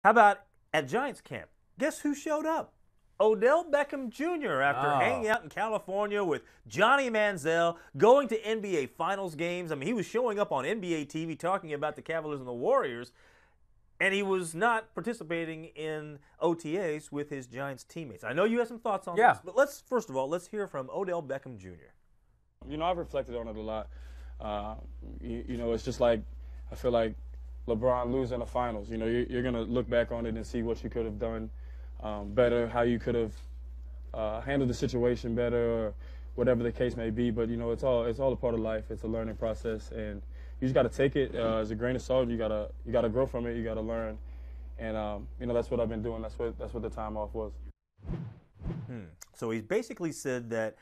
How about at Giants camp? Guess who showed up? Odell Beckham Jr. after hanging out in California with Johnny Manziel, going to NBA Finals games. I mean, he was showing up on NBA TV talking about the Cavaliers and the Warriors, and he was not participating in OTAs with his Giants teammates. I know you have some thoughts on this, but first of all, let's hear from Odell Beckham Jr. You know, I've reflected on it a lot. You know, it's just like, I feel like LeBron losing the finals. You know, you're going to look back on it and see what you could have done better, how you could have handled the situation better, or whatever the case may be. But, you know, it's all a part of life. It's a learning process, and you just got to take it as a grain of salt. You gotta grow from it. You got to learn, and you know, that's what I've been doing. That's what the time off was. So he basically said that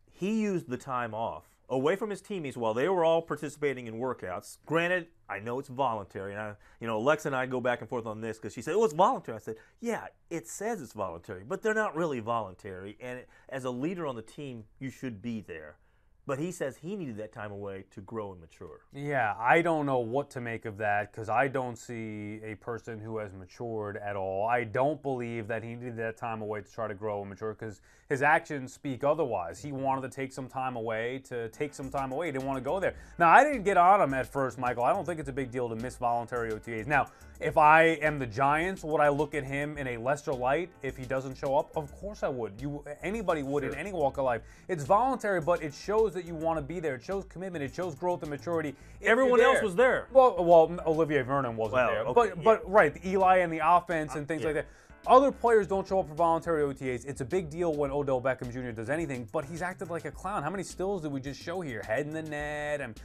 he used the time off away from his teammates while they were all participating in workouts. Granted, I know it's voluntary, and Alexa and I go back and forth on this because she said, "Oh, it's voluntary." I said, "Yeah, it says it's voluntary, but they're not really voluntary. And as a leader on the team, you should be there." But he says he needed that time away to grow and mature. Yeah, I don't know what to make of that because I don't see a person who has matured at all. I don't believe that he needed that time away to try to grow and mature because his actions speak otherwise. He wanted to take some time away to take some time away. He didn't want to go there. Now, I didn't get on him at first, Michael. I don't think it's a big deal to miss voluntary OTAs. Now, if I am the Giants, would I look at him in a lesser light if he doesn't show up? Of course I would. Anybody would in any walk of life. It's voluntary, but it shows that you want to be there. It shows commitment. It shows growth and maturity. Everyone else was there. Well, Olivier Vernon wasn't there. Okay, but right, the Eli and the offense and things like that. Other players don't show up for voluntary OTAs. It's a big deal when Odell Beckham Jr. does anything, but he's acted like a clown. How many stills did we just show here? Head in the net and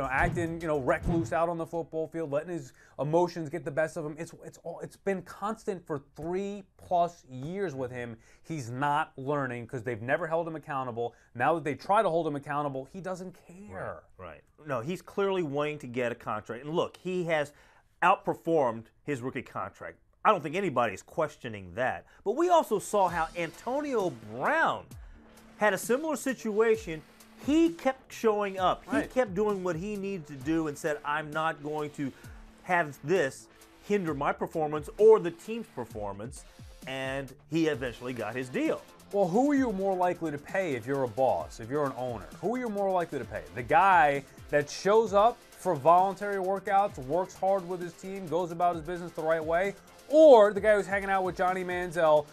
acting recluse out on the football field, letting his emotions get the best of him. It's been constant for 3+ years with him. He's not learning because they've never held him accountable. Now that they try to hold him accountable, he doesn't care. Right. No, he's clearly wanting to get a contract. And look, he has outperformed his rookie contract. I don't think anybody's questioning that. But we also saw how Antonio Brown had a similar situation. He kept showing up. He kept doing what he needed to do and said, "I'm not going to have this hinder my performance or the team's performance." And he eventually got his deal. Well, who are you more likely to pay if you're a boss, if you're an owner? Who are you more likely to pay? The guy that shows up for voluntary workouts, works hard with his team, goes about his business the right way, or the guy who's hanging out with Johnny Manziel,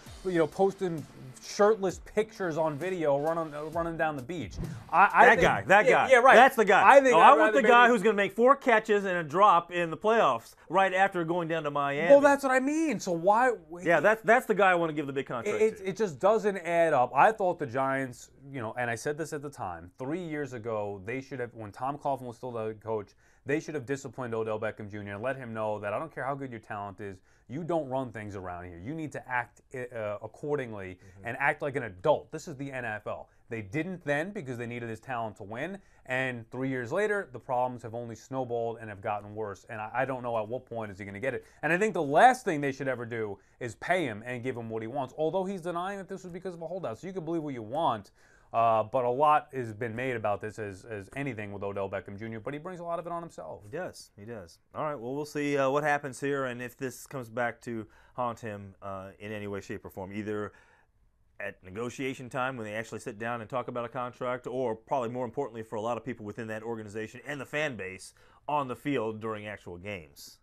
posting shirtless pictures on video running down the beach? That guy. Yeah, right. That's the guy. I want the guy who's going to make 4 catches and a drop in the playoffs right after going down to Miami. Well, that's what I mean. So why? Yeah, that's the guy I want to give the big contract to. It just doesn't add up. I thought the Giants, and I said this at the time, 3 years ago, they should have, when Tom Coughlin was still the coach, they should have disciplined Odell Beckham Jr. and let him know that I don't care how good your talent is, you don't run things around here. You need to act accordingly and act like an adult. This is the NFL. They didn't then because they needed his talent to win. And 3 years later, the problems have only snowballed and have gotten worse. And I don't know at what point is he going to get it. And I think the last thing they should ever do is pay him and give him what he wants, although he's denying that this was because of a holdout. So you can believe what you want. But a lot has been made about this as anything with Odell Beckham Jr., but he brings a lot of it on himself. He does. All right, well, we'll see what happens here and if this comes back to haunt him in any way, shape, or form, either at negotiation time when they actually sit down and talk about a contract, or probably more importantly for a lot of people within that organization and the fan base on the field during actual games.